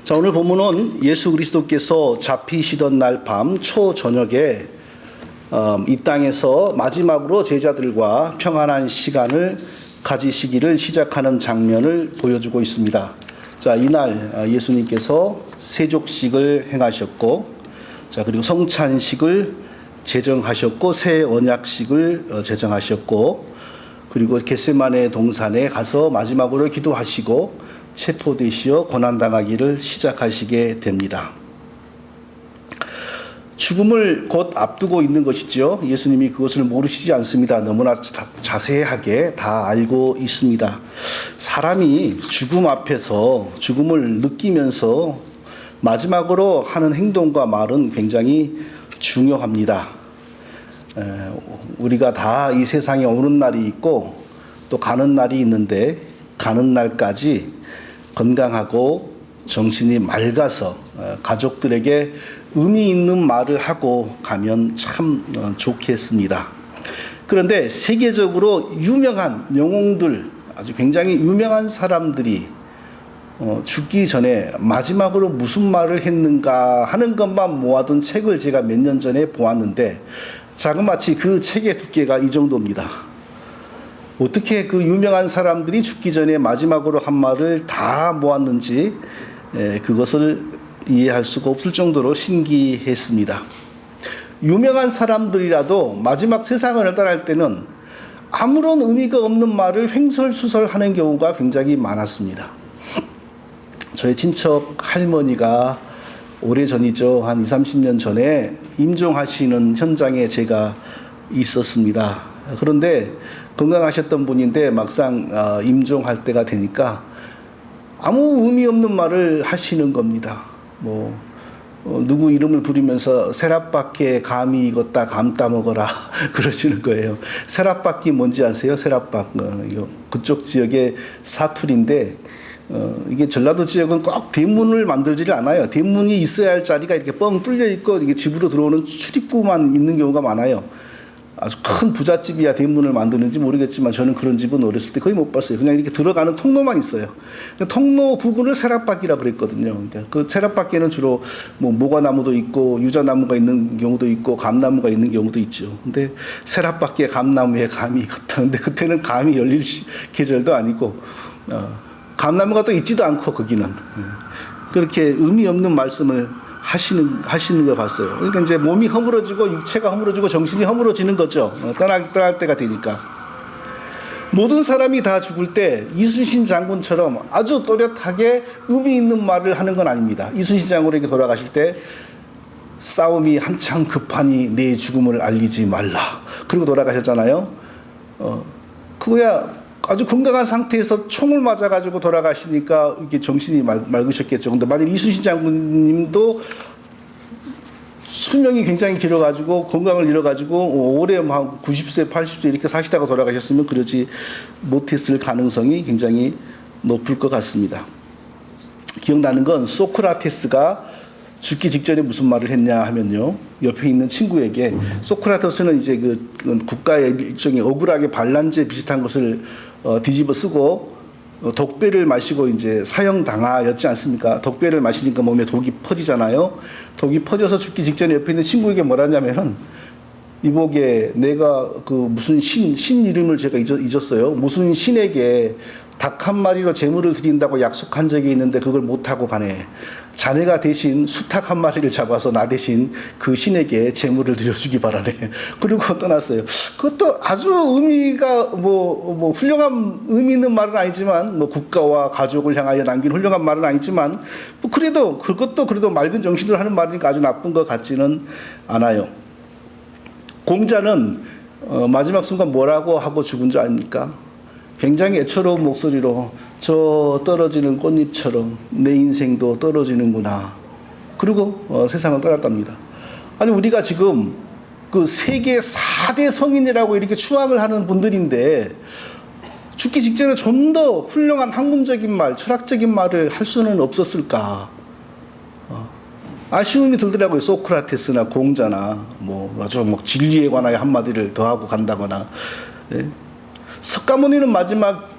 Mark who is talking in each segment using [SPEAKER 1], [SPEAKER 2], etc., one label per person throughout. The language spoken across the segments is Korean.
[SPEAKER 1] 자, 오늘 본문은 예수 그리스도께서 잡히시던 날 밤 초저녁에 이 땅에서 마지막으로 제자들과 평안한 시간을 가지시기를 시작하는 장면을 보여주고 있습니다. 자, 이날 예수님께서 세족식을 행하셨고, 자, 그리고 성찬식을 제정하셨고, 새 언약식을 제정하셨고, 그리고 겟세마네 동산에 가서 마지막으로 기도하시고 체포되시어 고난당하기를 시작하시게 됩니다. 죽음을 곧 앞두고 있는 것이죠. 예수님이 그것을 모르시지 않습니다. 너무나 자세하게 다 알고 있습니다. 사람이 죽음 앞에서 죽음을 느끼면서 마지막으로 하는 행동과 말은 굉장히 중요합니다. 우리가 다 이 세상에 오는 날이 있고 또 가는 날이 있는데, 가는 날까지 건강하고 정신이 맑아서 가족들에게 의미 있는 말을 하고 가면 참 좋겠습니다. 그런데 세계적으로 유명한 영웅들, 아주 굉장히 유명한 사람들이 죽기 전에 마지막으로 무슨 말을 했는가 하는 것만 모아둔 책을 제가 몇 년 전에 보았는데, 자그마치 그 책의 두께가 이 정도입니다. 어떻게 그 유명한 사람들이 죽기 전에 마지막으로 한 말을 다 모았는지 그것을 이해할 수가 없을 정도로 신기했습니다. 유명한 사람들이라도 마지막 세상을 떠날 때는 아무런 의미가 없는 말을 횡설수설하는 경우가 굉장히 많았습니다. 저의 친척 할머니가 오래전이죠. 한 20, 30년 전에 임종하시는 현장에 제가 있었습니다. 그런데 건강하셨던 분인데 막상 임종할 때가 되니까 아무 의미 없는 말을 하시는 겁니다. 누구 이름을 부르면서 세랍밖에 감이 익었다 감 따먹어라 그러시는 거예요. 세랍밖이 뭔지 아세요? 세랍밖. 그쪽 지역의 사투리인데, 이게 전라도 지역은 꼭 대문을 만들지를 않아요. 대문이 있어야 할 자리가 이렇게 뻥 뚫려 있고 이게 집으로 들어오는 출입구만 있는 경우가 많아요. 아주 큰 부잣집이야 대문을 만드는지 모르겠지만 저는 그런 집은 어렸을 때 거의 못 봤어요. 그냥 이렇게 들어가는 통로만 있어요. 통로 부근을 세랍밖이라 그랬거든요. 그러니까 그 세랍밖에는 주로 모과나무도 있고 유자나무가 있는 경우도 있고 감나무가 있는 경우도 있죠. 근데 세랍밖에 감나무에 감이 익었다. 근데 그때는 감이 열릴 계절도 아니고 감나무가 또 있지도 않고 거기는 그렇게 의미 없는 말씀을 하시는 걸 봤어요. 그러니까 이제 몸이 허물어지고 육체가 허물어지고 정신이 허물어지는 거죠. 떠날 때가 되니까. 모든 사람이 다 죽을 때 이순신 장군처럼 아주 또렷하게 의미 있는 말을 하는 건 아닙니다. 이순신 장군에게 돌아가실 때 싸움이 한창 급하니 내 죽음을 알리지 말라. 그리고 돌아가셨잖아요. 그거야 아주 건강한 상태에서 총을 맞아가지고 돌아가시니까 이게 정신이 맑으셨겠죠. 근데 만약 이순신 장군님도 수명이 굉장히 길어가지고 건강을 잃어가지고 오래 한 90세, 80세 이렇게 사시다가 돌아가셨으면 그러지 못했을 가능성이 굉장히 높을 것 같습니다. 기억나는 건 소크라테스가 죽기 직전에 무슨 말을 했냐 하면요, 옆에 있는 친구에게, 소크라테스는 이제 그 국가의 일종의 억울하게 반란죄 비슷한 것을 뒤집어 쓰고 독배를 마시고 이제 사형당하였지 않습니까? 독배를 마시니까 몸에 독이 퍼지잖아요. 독이 퍼져서 죽기 직전에 옆에 있는 친구에게 뭐라냐면은, 이보게 내가 그 무슨 신 이름을 제가 잊었어요. 무슨 신에게 닭 한 마리로 제물을 드린다고 약속한 적이 있는데 그걸 못하고 가네. 자네가 대신 수탉 한 마리를 잡아서 나 대신 그 신에게 제물을 드려주기 바라네. 그리고 떠났어요. 그것도 아주 의미가 훌륭한 의미 있는 말은 아니지만, 국가와 가족을 향하여 남긴 훌륭한 말은 아니지만, 그래도 그것도 그래도 맑은 정신으로 하는 말이니까 아주 나쁜 것 같지는 않아요. 공자는 마지막 순간 뭐라고 하고 죽은 줄 아닙니까? 굉장히 애처로운 목소리로 저 떨어지는 꽃잎처럼 내 인생도 떨어지는구나. 그리고 세상을 떠났답니다. 아니, 우리가 지금 그 세계 4대 성인이라고 이렇게 추앙을 하는 분들인데 죽기 직전에 좀 더 훌륭한 학문적인 말, 철학적인 말을 할 수는 없었을까? 아쉬움이 들더라고요. 소크라테스나 공자나 아주 진리에 관하여 한마디를 더하고 간다거나. 예? 석가모니는 마지막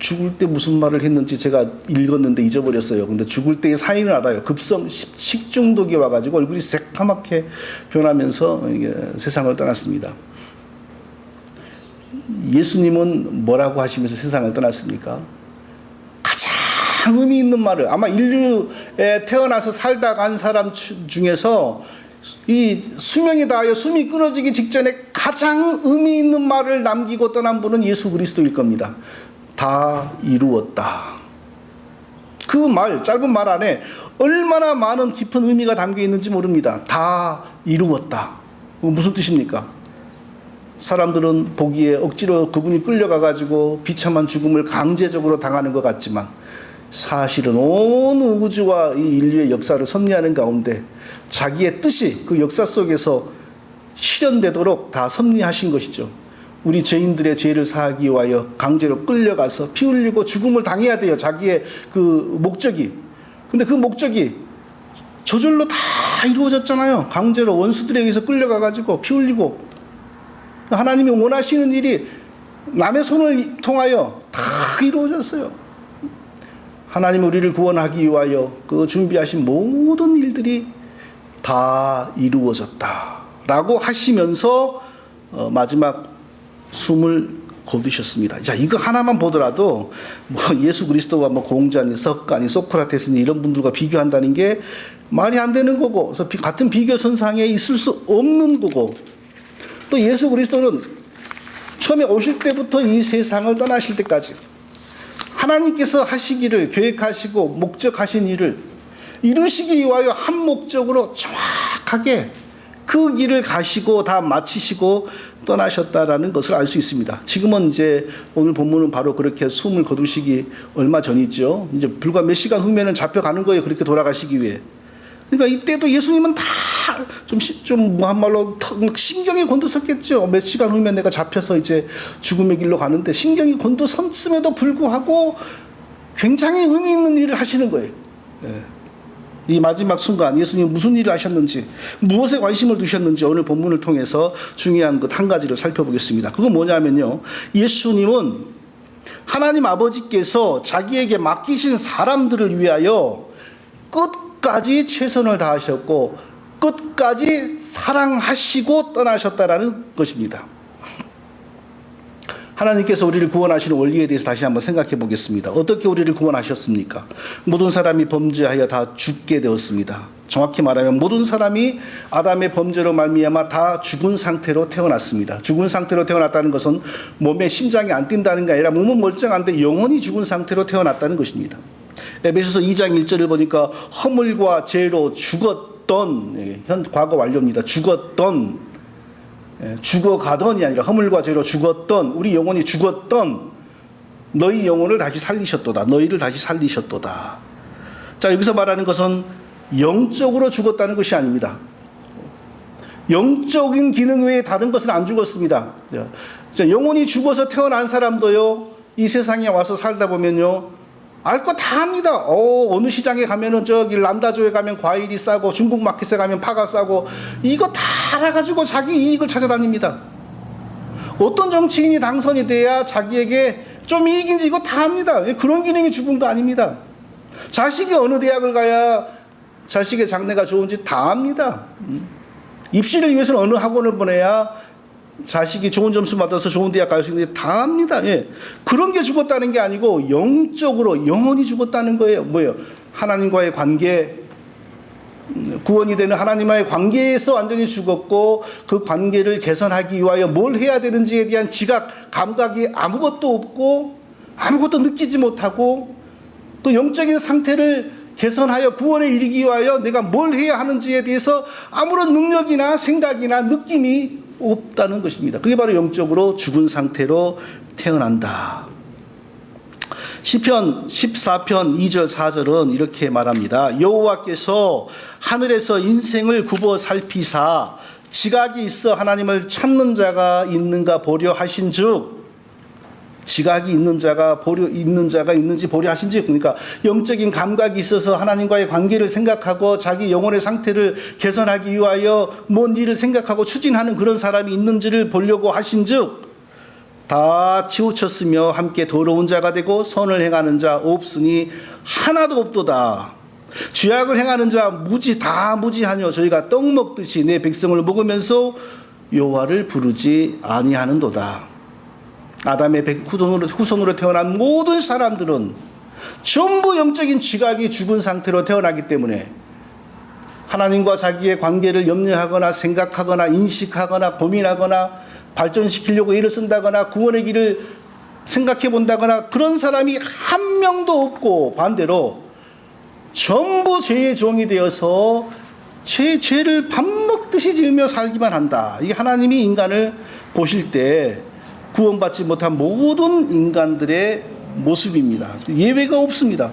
[SPEAKER 1] 죽을 때 무슨 말을 했는지 제가 읽었는데 잊어버렸어요. 근데 죽을 때의 사인을 알아요. 급성 식중독이 와가지고 얼굴이 새까맣게 변하면서 이게 세상을 떠났습니다. 예수님은 뭐라고 하시면서 세상을 떠났습니까? 가장 의미 있는 말을, 아마 인류에 태어나서 살다 간 사람 중에서 이 수명이 다하여 숨이 끊어지기 직전에 가장 의미 있는 말을 남기고 떠난 분은 예수 그리스도일 겁니다. 다 이루었다. 그 말, 짧은 말 안에 얼마나 많은 깊은 의미가 담겨 있는지 모릅니다. 다 이루었다. 무슨 뜻입니까? 사람들은 보기에 억지로 그분이 끌려가가지고 비참한 죽음을 강제적으로 당하는 것 같지만 사실은 온 우주와 이 인류의 역사를 섭리하는 가운데 자기의 뜻이 그 역사 속에서 실현되도록 다 섭리하신 것이죠. 우리 죄인들의 죄를 사하기 위하여 강제로 끌려가서 피 흘리고 죽음을 당해야 돼요. 자기의 그 목적이. 근데 그 목적이 저절로 다 이루어졌잖아요. 강제로 원수들에 의해서 끌려가가지고 피 흘리고. 하나님이 원하시는 일이 남의 손을 통하여 다 이루어졌어요. 하나님이 우리를 구원하기 위하여 그 준비하신 모든 일들이 다 이루어졌다라고 하시면서 마지막 숨을 거두셨습니다. 자, 이거 하나만 보더라도 뭐 예수 그리스도와 뭐 공자니 석가니 소크라테스니 이런 분들과 비교한다는 게 말이 안 되는 거고, 그래서 같은 비교선상에 있을 수 없는 거고, 또 예수 그리스도는 처음에 오실 때부터 이 세상을 떠나실 때까지 하나님께서 하시기를 계획하시고 목적하신 일을 이루시기 위하여 한 목적으로 정확하게 그 길을 가시고 다 마치시고 떠나셨다라는 것을 알 수 있습니다. 지금은 이제 오늘 본문은 바로 그렇게 숨을 거두시기 얼마 전이죠. 이제 불과 몇 시간 후면은 잡혀가는 거예요. 그렇게 돌아가시기 위해. 그러니까 이때도 예수님은 다 좀 한말로 신경이 곤두섰겠죠. 몇 시간 후면 내가 잡혀서 이제 죽음의 길로 가는데 신경이 곤두섰음에도 불구하고 굉장히 의미 있는 일을 하시는 거예요. 이 마지막 순간 예수님이 무슨 일을 하셨는지, 무엇에 관심을 두셨는지 오늘 본문을 통해서 중요한 것 한 가지를 살펴보겠습니다. 그건 뭐냐면요, 예수님은 하나님 아버지께서 자기에게 맡기신 사람들을 위하여 끝까지 최선을 다하셨고 끝까지 사랑하시고 떠나셨다라는 것입니다. 하나님께서 우리를 구원하시는 원리에 대해서 다시 한번 생각해 보겠습니다. 어떻게 우리를 구원하셨습니까? 모든 사람이 범죄하여 다 죽게 되었습니다. 정확히 말하면 모든 사람이 아담의 범죄로 말미암아 다 죽은 상태로 태어났습니다. 죽은 상태로 태어났다는 것은 몸에 심장이 안 뛴다는 게 아니라 몸은 멀쩡한데 영혼이 죽은 상태로 태어났다는 것입니다. 에베소서 2장 1절을 보니까 허물과 죄로 죽었던, 현 과거 완료입니다. 죽었던, 죽어가던이 아니라 허물과 죄로 죽었던, 우리 영혼이 죽었던 너희 영혼을 다시 살리셨도다. 너희를 다시 살리셨도다. 자, 여기서 말하는 것은 영적으로 죽었다는 것이 아닙니다. 영적인 기능 외에 다른 것은 안 죽었습니다. 자, 영혼이 죽어서 태어난 사람도요, 이 세상에 와서 살다 보면요, 알 거 다 합니다. 어느 시장에 가면은 저기 람다조에 가면 과일이 싸고 중국 마켓에 가면 파가 싸고 이거 다 알아가지고 자기 이익을 찾아다닙니다. 어떤 정치인이 당선이 돼야 자기에게 좀 이익인지 이거 다 합니다. 그런 기능이 죽은 거 아닙니다. 자식이 어느 대학을 가야 자식의 장래가 좋은지 다 압니다. 입시를 위해서는 어느 학원을 보내야 자식이 좋은 점수 받아서 좋은 대학 갈 수 있는지 다 압니다. 예. 그런 게 죽었다는 게 아니고 영적으로 영원히 죽었다는 거예요. 뭐예요? 하나님과의 관계, 구원이 되는 하나님과의 관계에서 완전히 죽었고 그 관계를 개선하기 위하여 뭘 해야 되는지에 대한 지각, 감각이 아무것도 없고 아무것도 느끼지 못하고 그 영적인 상태를 개선하여 구원에 이르기 위하여 내가 뭘 해야 하는지에 대해서 아무런 능력이나 생각이나 느낌이 없다는 것입니다. 그게 바로 영적으로 죽은 상태로 태어난다. 시편 14편 2절 4절은 이렇게 말합니다. 여호와께서 하늘에서 인생을 굽어 살피사 지각이 있어 하나님을 찾는 자가 있는가 보려 하신즉, 지각이 있는 자가 있는지 보려 하신즉, 그러니까 영적인 감각이 있어서 하나님과의 관계를 생각하고 자기 영혼의 상태를 개선하기 위하여 뭔 일을 생각하고 추진하는 그런 사람이 있는지를 보려고 하신즉 다 치우쳤으며 함께 더러운 자가 되고 선을 행하는 자 없으니 하나도 없도다. 죄악을 행하는 자 다 무지하뇨. 저희가 떡 먹듯이 내 백성을 먹으면서 여호와를 부르지 아니하는도다. 아담의 후손으로 태어난 모든 사람들은 전부 영적인 지각이 죽은 상태로 태어나기 때문에 하나님과 자기의 관계를 염려하거나 생각하거나 인식하거나 고민하거나 발전시키려고 애를 쓴다거나 구원의 길을 생각해 본다거나 그런 사람이 한 명도 없고, 반대로 전부 죄의 종이 되어서 죄를 밥 먹듯이 지으며 살기만 한다. 이게 하나님이 인간을 보실 때 구원받지 못한 모든 인간들의 모습입니다. 예외가 없습니다.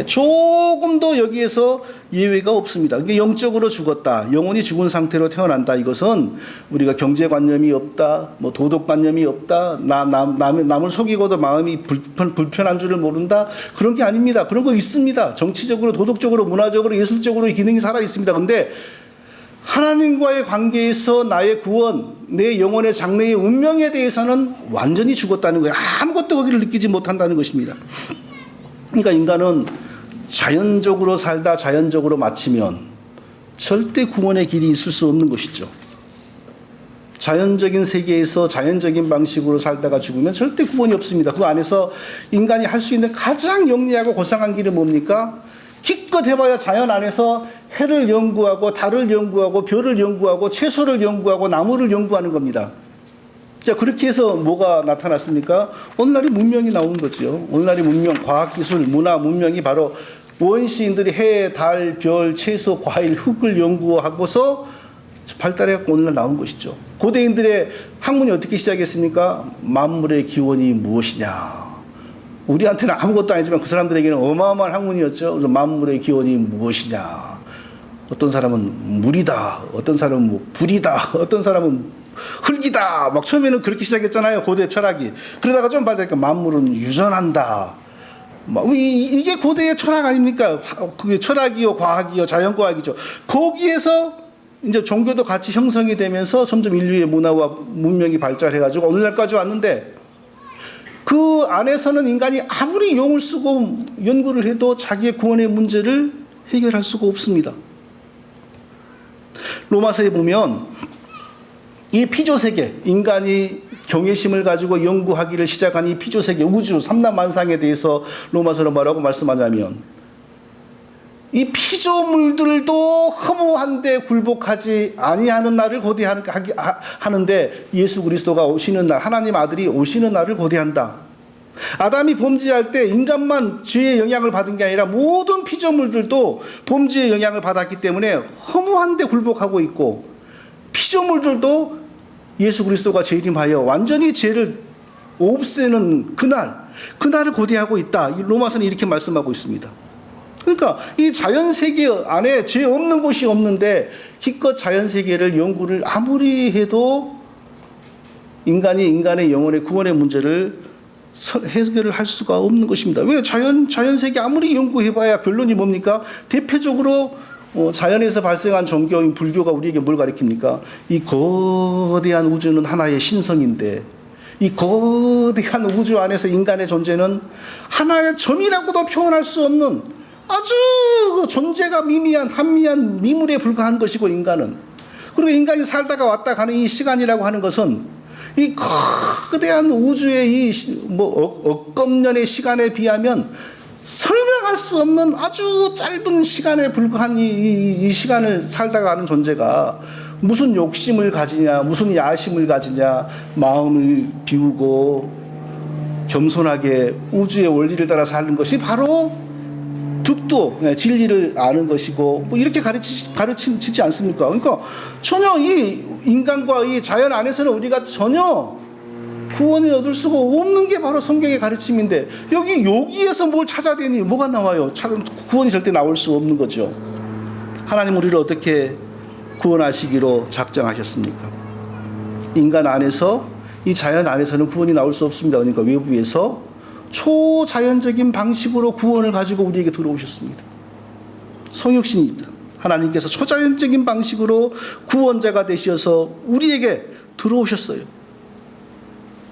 [SPEAKER 1] 조금도 여기에서 예외가 없습니다. 그러니까 영적으로 죽었다, 영혼이 죽은 상태로 태어난다, 이것은 우리가 경제관념이 없다, 뭐 도덕관념이 없다, 남을 속이고도 마음이 불편한 줄을 모른다, 그런 게 아닙니다. 그런 거 있습니다. 정치적으로, 도덕적으로, 문화적으로, 예술적으로 기능이 살아 있습니다. 근데 하나님과의 관계에서 나의 구원, 내 영혼의 장래의 운명에 대해서는 완전히 죽었다는 거예요. 아무것도 거기를 느끼지 못한다는 것입니다. 그러니까 인간은 자연적으로 살다 자연적으로 마치면 절대 구원의 길이 있을 수 없는 것이죠. 자연적인 세계에서 자연적인 방식으로 살다가 죽으면 절대 구원이 없습니다. 그 안에서 인간이 할 수 있는 가장 영리하고 고상한 길은 뭡니까? 기껏 해봐야 자연 안에서 해를 연구하고 달을 연구하고 별을 연구하고 채소를 연구하고 나무를 연구하는 겁니다. 자, 그렇게 해서 뭐가 나타났습니까? 오늘날의 문명이 나온 거죠. 오늘날의 문명, 과학기술, 문화, 문명이 바로 원시인들이 해, 달, 별, 채소, 과일, 흙을 연구하고서 발달해서 오늘날 나온 것이죠. 고대인들의 학문이 어떻게 시작했습니까? 만물의 기원이 무엇이냐. 우리한테는 아무것도 아니지만 그 사람들에게는 어마어마한 학문이었죠. 그래서 만물의 기원이 무엇이냐. 어떤 사람은 물이다. 어떤 사람은 뭐 불이다. 어떤 사람은 흙이다. 막 처음에는 그렇게 시작했잖아요. 고대 철학이. 그러다가 좀 봐니까 만물은 유전한다. 이게 고대의 철학 아닙니까? 그게 철학이요, 과학이요, 자연과학이죠. 거기에서 이제 종교도 같이 형성이 되면서 점점 인류의 문화와 문명이 발달해가지고 오늘날까지 왔는데, 그 안에서는 인간이 아무리 용을 쓰고 연구를 해도 자기의 구원의 문제를 해결할 수가 없습니다. 로마서에 보면 이 피조세계, 인간이 경외심을 가지고 연구하기를 시작한 이 피조세계, 우주, 삼라만상에 대해서 로마서로 뭐라고 말씀하냐면, 이 피조물들도 허무한데 굴복하지 아니하는 날을 고대하는데 예수 그리스도가 오시는 날, 하나님 아들이 오시는 날을 고대한다. 아담이 범죄할 때 인간만 죄의 영향을 받은 게 아니라 모든 피조물들도 범죄의 영향을 받았기 때문에 허무한데 굴복하고 있고, 피조물들도 예수 그리스도가 재림하여 완전히 죄를 없애는 그날을 고대하고 있다. 로마서는 이렇게 말씀하고 있습니다. 그러니까 이 자연세계 안에 죄 없는 곳이 없는데 기껏 자연세계를 연구를 아무리 해도 인간이 인간의 영혼의 구원의 문제를 해결을 할 수가 없는 것입니다. 왜? 자연세계 아무리 연구해봐야 결론이 뭡니까? 대표적으로 자연에서 발생한 종교인 불교가 우리에게 뭘 가르칩니까? 이 거대한 우주는 하나의 신성인데, 이 거대한 우주 안에서 인간의 존재는 하나의 점이라고도 표현할 수 없는 아주 존재가 미미한 한미한 미물에 불과한 것이고, 인간은, 그리고 인간이 살다가 왔다 가는 이 시간이라고 하는 것은 이 거대한 우주의 억겁년의 시간에 비하면 설명할 수 없는 아주 짧은 시간에 불과한 이 시간을 살다가 가는 존재가 무슨 욕심을 가지냐, 무슨 야심을 가지냐, 마음을 비우고 겸손하게 우주의 원리를 따라 사는 것이 바로 득도, 진리를 아는 것이고, 이렇게 가르치지 않습니까? 그러니까 전혀 이 인간과 이 자연 안에서는 우리가 전혀 구원을 얻을 수가 없는 게 바로 성경의 가르침인데, 여기에서 뭘 찾아대니 뭐가 나와요? 구원이 절대 나올 수 없는 거죠. 하나님 우리를 어떻게 구원하시기로 작정하셨습니까? 인간 안에서, 이 자연 안에서는 구원이 나올 수 없습니다. 그러니까 외부에서 초자연적인 방식으로 구원을 가지고 우리에게 들어오셨습니다. 성육신입니다. 하나님께서 초자연적인 방식으로 구원자가 되셔서 우리에게 들어오셨어요.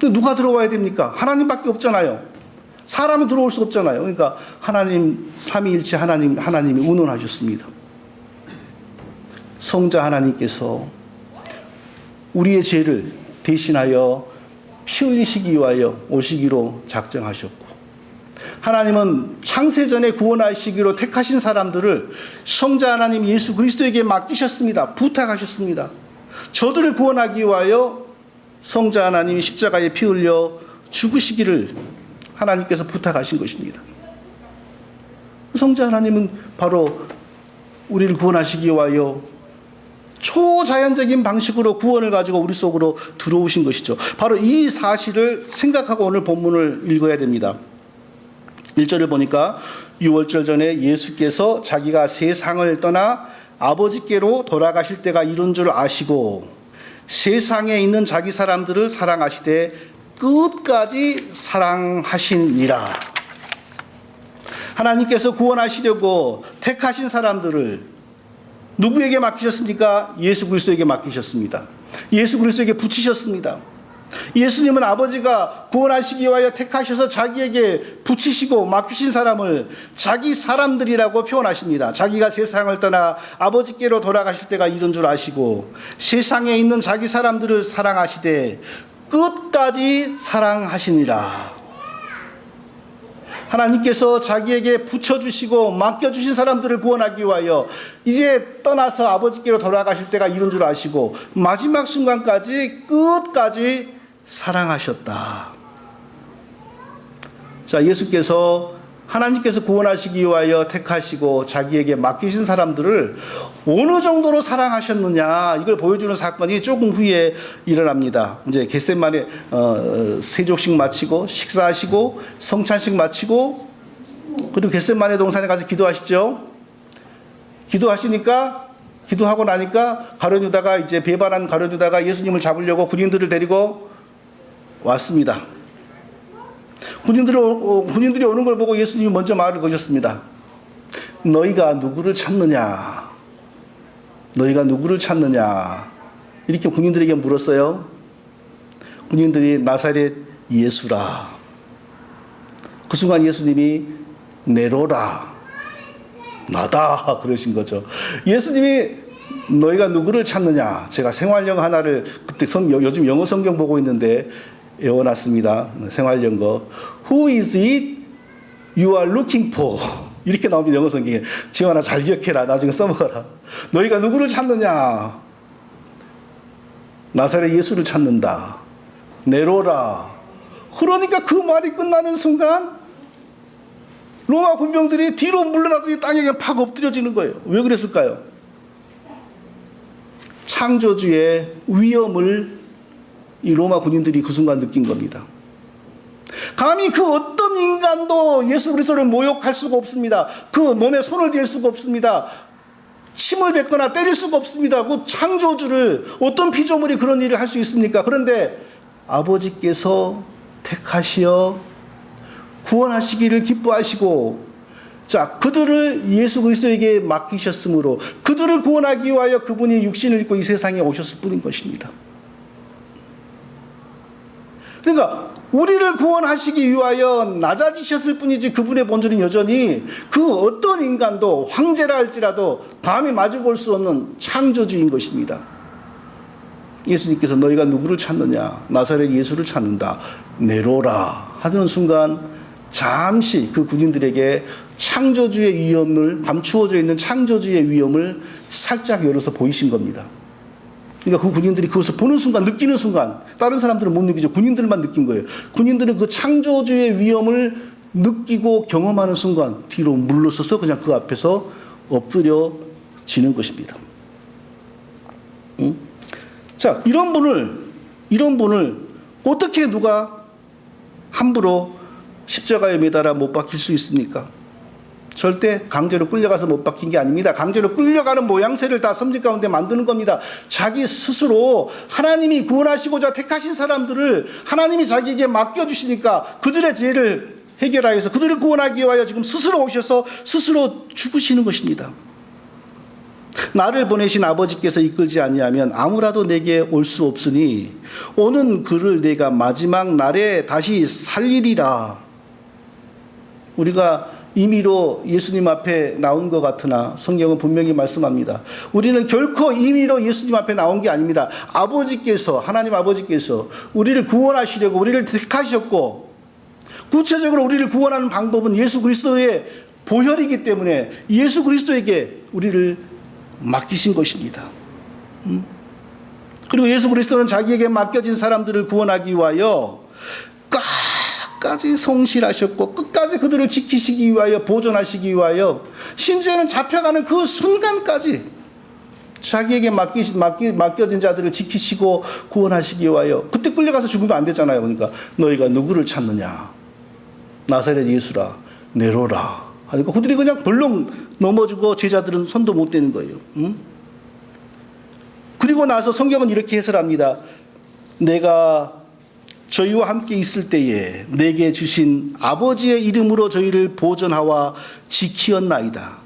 [SPEAKER 1] 근데 누가 들어와야 됩니까? 하나님밖에 없잖아요. 사람은 들어올 수 없잖아요. 그러니까 하나님, 삼위일체 하나님이 운운하셨습니다. 성자 하나님께서 우리의 죄를 대신하여 피 흘리시기 위하여 오시기로 작정하셨고, 하나님은 창세전에 구원하시기로 택하신 사람들을 성자 하나님 예수 그리스도에게 맡기셨습니다. 부탁하셨습니다. 저들을 구원하기 위하여 성자 하나님이 십자가에 피 흘려 죽으시기를 하나님께서 부탁하신 것입니다. 성자 하나님은 바로 우리를 구원하시기 위하여 초자연적인 방식으로 구원을 가지고 우리 속으로 들어오신 것이죠. 바로 이 사실을 생각하고 오늘 본문을 읽어야 됩니다. 1절을 보니까 6월절 전에 예수께서 자기가 세상을 떠나 아버지께로 돌아가실 때가 이른 줄 아시고 세상에 있는 자기 사람들을 사랑하시되 끝까지 사랑하시니라. 하나님께서 구원하시려고 택하신 사람들을 누구에게 맡기셨습니까? 예수 그리스도에게 맡기셨습니다. 예수 그리스도에게 붙이셨습니다. 예수님은 아버지가 구원하시기 위하여 택하셔서 자기에게 붙이시고 맡기신 사람을 자기 사람들이라고 표현하십니다. 자기가 세상을 떠나 아버지께로 돌아가실 때가 이른 줄 아시고 세상에 있는 자기 사람들을 사랑하시되 끝까지 사랑하시니라. 하나님께서 자기에게 붙여주시고 맡겨주신 사람들을 구원하기 위하여 이제 떠나서 아버지께로 돌아가실 때가 이른 줄 아시고 마지막 순간까지 끝까지 사랑하셨다. 자, 예수께서 하나님께서 구원하시기 위하여 택하시고 자기에게 맡기신 사람들을 어느 정도로 사랑하셨느냐, 이걸 보여주는 사건이 조금 후에 일어납니다. 이제 겟세마네 세족식 마치고 식사하시고 성찬식 마치고 그리고 겟세마네 동산에 가서 기도하시죠. 기도하고 나니까 가룟 유다가 이제 배반한 가룟 유다가 예수님을 잡으려고 군인들을 데리고 왔습니다. 군인들이 오는 걸 보고 예수님이 먼저 말을 거셨습니다. 너희가 누구를 찾느냐? 너희가 누구를 찾느냐? 이렇게 군인들에게 물었어요. 군인들이 나사렛 예수라. 그 순간 예수님이 내로라. 나다. 그러신 거죠. 예수님이 너희가 누구를 찾느냐? 제가 생활영 하나를 그때 요즘 영어 성경 보고 있는데 외워놨습니다. 생활연거. Who is it you are looking for? 이렇게 나옵니다. 영어 성경에. 지원아 잘 기억해라. 나중에 써먹어라. 너희가 누구를 찾느냐? 나사렛 예수를 찾는다. 내로라. 그러니까 그 말이 끝나는 순간 로마 군병들이 뒤로 물러나더니 땅에 그냥 팍 엎드려지는 거예요. 왜 그랬을까요? 창조주의 위엄을 이 로마 군인들이 그 순간 느낀 겁니다. 감히 그 어떤 인간도 예수 그리스도를 모욕할 수가 없습니다. 그 몸에 손을 댈 수가 없습니다. 침을 뱉거나 때릴 수가 없습니다. 그 창조주를 어떤 피조물이 그런 일을 할 수 있습니까? 그런데 아버지께서 택하시어 구원하시기를 기뻐하시고, 자, 그들을 예수 그리스도에게 맡기셨으므로 그들을 구원하기 위하여 그분이 육신을 입고 이 세상에 오셨을 뿐인 것입니다. 그러니까 우리를 구원하시기 위하여 낮아지셨을 뿐이지 그분의 본질은 여전히 그 어떤 인간도 황제라 할지라도 감히 마주볼 수 없는 창조주인 것입니다. 예수님께서 너희가 누구를 찾느냐? 나사렛 예수를 찾는다. 내로라 하는 순간 잠시 그 군인들에게 창조주의 위엄을, 감추어져 있는 창조주의 위엄을 살짝 열어서 보이신 겁니다. 그러니까 그 군인들이 그것을 보는 순간, 느끼는 순간, 다른 사람들은 못 느끼죠. 군인들만 느낀 거예요. 군인들은 그 창조주의 위엄을 느끼고 경험하는 순간 뒤로 물러서서 그냥 그 앞에서 엎드려지는 것입니다. 응? 자, 이런 분을 어떻게 누가 함부로 십자가에 매달아 못 박힐 수 있습니까? 절대 강제로 끌려가서 못 박힌 게 아닙니다. 강제로 끌려가는 모양새를 다 섬진 가운데 만드는 겁니다. 자기 스스로 하나님이 구원하시고자 택하신 사람들을 하나님이 자기에게 맡겨주시니까 그들의 죄를 해결하여서 그들을 구원하기 위하여 지금 스스로 오셔서 스스로 죽으시는 것입니다. 나를 보내신 아버지께서 이끌지 아니하면 아무라도 내게 올 수 없으니 오는 그를 내가 마지막 날에 다시 살리리라. 우리가 임의로 예수님 앞에 나온 것 같으나 성경은 분명히 말씀합니다. 우리는 결코 임의로 예수님 앞에 나온 게 아닙니다. 아버지께서, 하나님 아버지께서 우리를 구원하시려고 우리를 택하셨고, 구체적으로 우리를 구원하는 방법은 예수 그리스도의 보혈이기 때문에 예수 그리스도에게 우리를 맡기신 것입니다. 그리고 예수 그리스도는 자기에게 맡겨진 사람들을 구원하기 위하여 끝까지 성실하셨고, 끝까지 그들을 지키시기 위하여, 보존하시기 위하여, 심지어는 잡혀가는 그 순간까지 자기에게 맡겨진 자들을 지키시고 구원하시기 위하여. 그때 끌려가서 죽으면 안 되잖아요. 그러니까 너희가 누구를 찾느냐? 나사렛 예수라, 내로라. 하니까 그들이 그냥 벌렁 넘어지고 제자들은 손도 못 대는 거예요. 그리고 나서 성경은 이렇게 해설합니다. 내가 저희와 함께 있을 때에 내게 주신 아버지의 이름으로 저희를 보존하와 지키었나이다.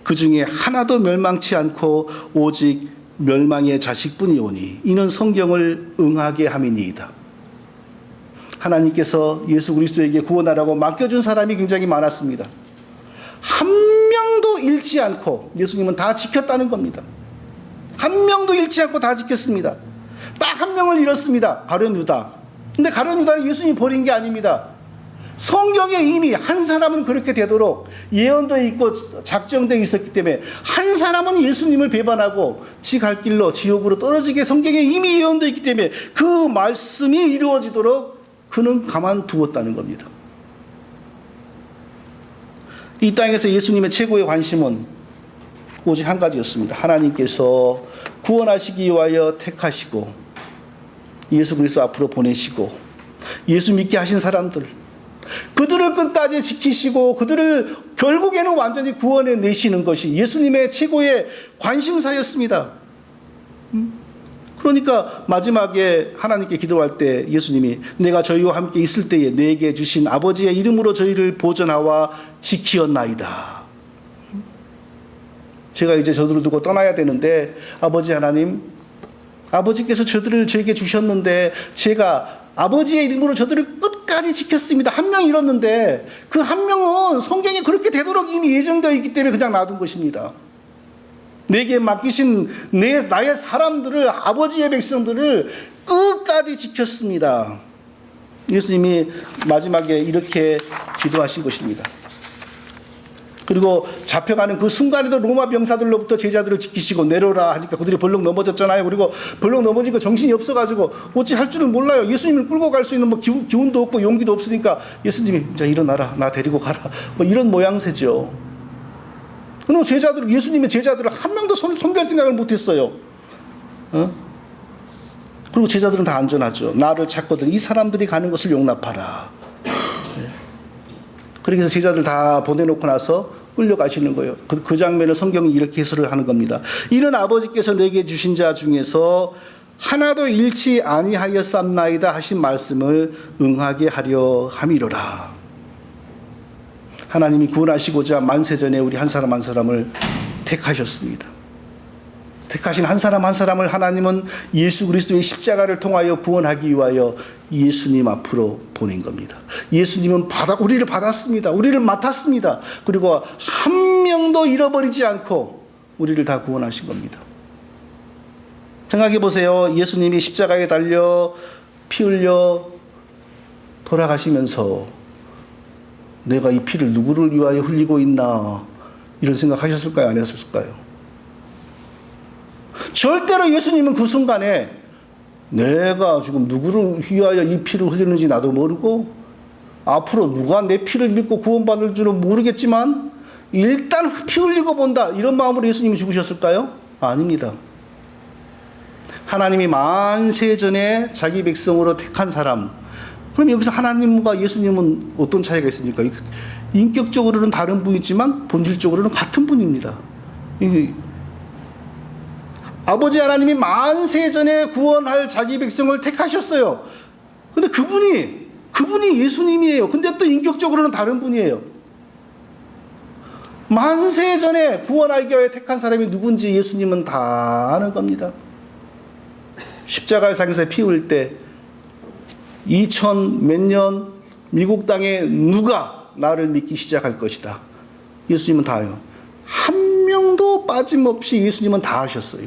[SPEAKER 1] 그 중에 하나도 멸망치 않고 오직 멸망의 자식뿐이오니 이는 성경을 응하게 함이니이다. 하나님께서 예수 그리스도에게 구원하라고 맡겨준 사람이 굉장히 많았습니다. 한 명도 잃지 않고 예수님은 다 지켰다는 겁니다. 한 명도 잃지 않고 다 지켰습니다. 딱 한 명을 잃었습니다. 가룟 유다. 근데 가룟 유다는 예수님이 버린 게 아닙니다. 성경에 이미 한 사람은 그렇게 되도록 예언되어 있고 작정되어 있었기 때문에 한 사람은 예수님을 배반하고 지 갈 길로 지옥으로 떨어지게 성경에 이미 예언되어 있기 때문에 그 말씀이 이루어지도록 그는 가만두었다는 겁니다. 이 땅에서 예수님의 최고의 관심은 오직 한 가지였습니다. 하나님께서 구원하시기 위하여 택하시고 예수 그리스도 앞으로 보내시고 예수 믿게 하신 사람들, 그들을 끝까지 지키시고 그들을 결국에는 완전히 구원해 내시는 것이 예수님의 최고의 관심사였습니다. 그러니까 마지막에 하나님께 기도할 때 예수님이 내가 저희와 함께 있을 때에 내게 주신 아버지의 이름으로 저희를 보존하와 지키었나이다. 제가 이제 저들을 두고 떠나야 되는데 아버지 하나님, 아버지께서 저에게 주셨는데 제가 아버지의 이름으로 저들을 끝까지 지켰습니다. 한 명 잃었는데 그 한 명은 성경에 그렇게 되도록 이미 예정되어 있기 때문에 그냥 놔둔 것입니다. 내게 맡기신 나의 사람들을, 아버지의 백성들을 끝까지 지켰습니다. 예수님이 마지막에 이렇게 기도하신 것입니다. 그리고 잡혀가는 그 순간에도 로마 병사들로부터 제자들을 지키시고 내려라 하니까 그들이 벌렁 넘어졌잖아요. 그리고 벌렁 넘어지니까 정신이 없어가지고 어찌 할 줄은 몰라요. 예수님을 끌고 갈 수 있는 뭐 기운도 없고 용기도 없으니까 예수님이 자 일어나라, 나 데리고 가라, 뭐 이런 모양새죠. 그럼 예수님의 제자들을 한 명도 손댈 생각을 못했어요. 그리고 제자들은 다 안전하죠. 나를 찾거든 이 사람들이 가는 것을 용납하라. 그렇게 해서 제자들 다 보내놓고 나서 끌려가시는 거예요. 그 장면을 성경이 이렇게 해설을 하는 겁니다. 이는 아버지께서 내게 주신 자 중에서 하나도 잃지 아니하였삼나이다 하신 말씀을 응하게 하려 함이로라. 하나님이 구원하시고자 만세전에 우리 한 사람 한 사람을 택하셨습니다. 택하신 한 사람 한 사람을 하나님은 예수 그리스도의 십자가를 통하여 구원하기 위하여 예수님 앞으로 보낸 겁니다. 예수님은 우리를 받았습니다. 우리를 맡았습니다. 그리고 한 명도 잃어버리지 않고 우리를 다 구원하신 겁니다. 생각해 보세요. 예수님이 십자가에 달려 피 흘려 돌아가시면서 내가 이 피를 누구를 위하여 흘리고 있나 이런 생각 하셨을까요? 안 하셨을까요? 절대로 예수님은 그 순간에 내가 지금 누구를 위하여 이 피를 흘리는지 나도 모르고 앞으로 누가 내 피를 흘리고 구원받을 줄은 모르겠지만 일단 피 흘리고 본다 이런 마음으로 예수님이 죽으셨을까요? 아닙니다. 하나님이 만세전에 자기 백성으로 택한 사람, 그럼 여기서 하나님과 예수님은 어떤 차이가 있습니까? 인격적으로는 다른 분이지만 본질적으로는 같은 분입니다. 아버지 하나님이 만세전에 구원할 자기 백성을 택하셨어요. 근데 그분이 예수님이에요. 근데 또 인격적으로는 다른 분이에요. 만세 전에 구원하기 위해 택한 사람이 누군지 예수님은 다 아는 겁니다. 십자가의 상에서 피 흘릴 때 2000 몇 년 미국 땅에 누가 나를 믿기 시작할 것이다. 예수님은 다요. 한 명도 빠짐없이 예수님은 다 하셨어요.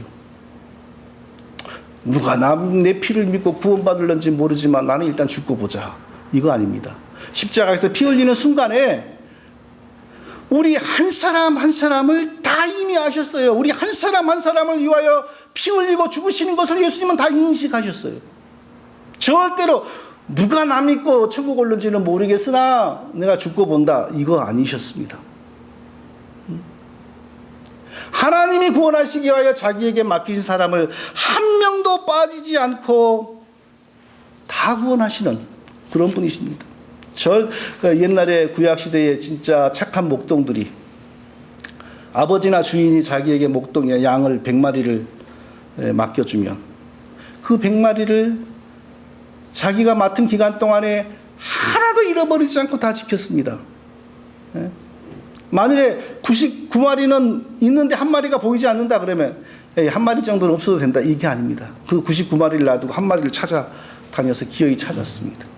[SPEAKER 1] 누가 내 피를 믿고 구원받을런지 모르지만 나는 일단 죽고 보자. 이거 아닙니다. 십자가에서 피 흘리는 순간에 우리 한 사람 한 사람을 다 이미 아셨어요. 우리 한 사람 한 사람을 위하여 피 흘리고 죽으시는 것을 예수님은 다 인식하셨어요. 절대로 누가 나 믿고 천국 올는지는 모르겠으나 내가 죽고 본다. 이거 아니셨습니다. 하나님이 구원하시기 위하여 자기에게 맡기신 사람을 한 명도 빠지지 않고 다 구원하시는 그런 분이십니다. 옛날에 구약시대에 진짜 착한 목동들이 아버지나 주인이 자기에게 목동에 양을 100마리를 맡겨주면 그 100마리를 자기가 맡은 기간 동안에 하나도 잃어버리지 않고 다 지켰습니다. 만일에 99마리는 있는데 한 마리가 보이지 않는다 그러면 한 마리 정도는 없어도 된다. 이게 아닙니다. 그 99마리를 놔두고 한 마리를 찾아다녀서 기어이 찾았습니다.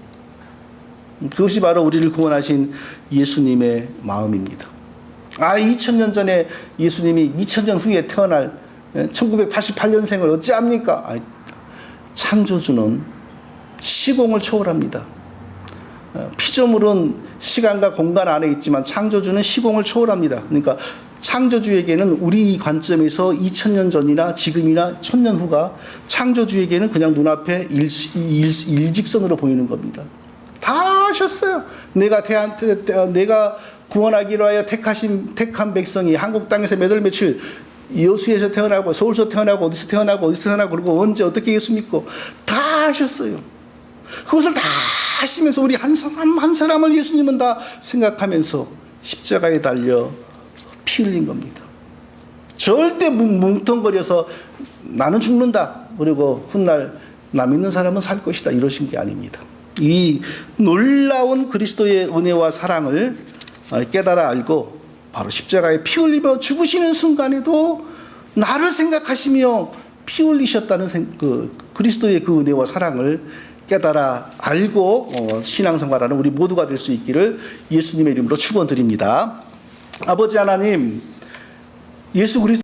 [SPEAKER 1] 그것이 바로 우리를 구원하신 예수님의 마음입니다. 2000년 전에 예수님이 2000년 후에 태어날 1988년생을 어찌합니까? 창조주는 시공을 초월합니다. 피조물은 시간과 공간 안에 있지만 창조주는 시공을 초월합니다. 그러니까 창조주에게는 우리 관점에서 2000년 전이나 지금이나 1000년 후가 창조주에게는 그냥 눈앞에 일직선으로 보이는 겁니다. 다 하셨어요. 내가 구원하기로 하여 택한 백성이 한국 땅에서 몇 월 며칠 여수에서 태어나고 서울에서 태어나고 어디서 태어나고 그리고 언제 어떻게 예수 믿고 다 하셨어요. 그것을 다 하시면서 우리 한 사람 한 사람을 예수님은 다 생각하면서 십자가에 달려 피 흘린 겁니다. 절대 뭉텅거려서 나는 죽는다. 그리고 훗날 나 믿는 사람은 살 것이다. 이러신 게 아닙니다. 이 놀라운 그리스도의 은혜와 사랑을 깨달아 알고 바로 십자가에 피 흘리며 죽으시는 순간에도 나를 생각하시며 피 흘리셨다는 그리스도의 그 은혜와 사랑을 깨달아 알고 신앙생활하는 우리 모두가 될 수 있기를 예수님의 이름으로 축원드립니다. 아버지 하나님, 예수 그리스도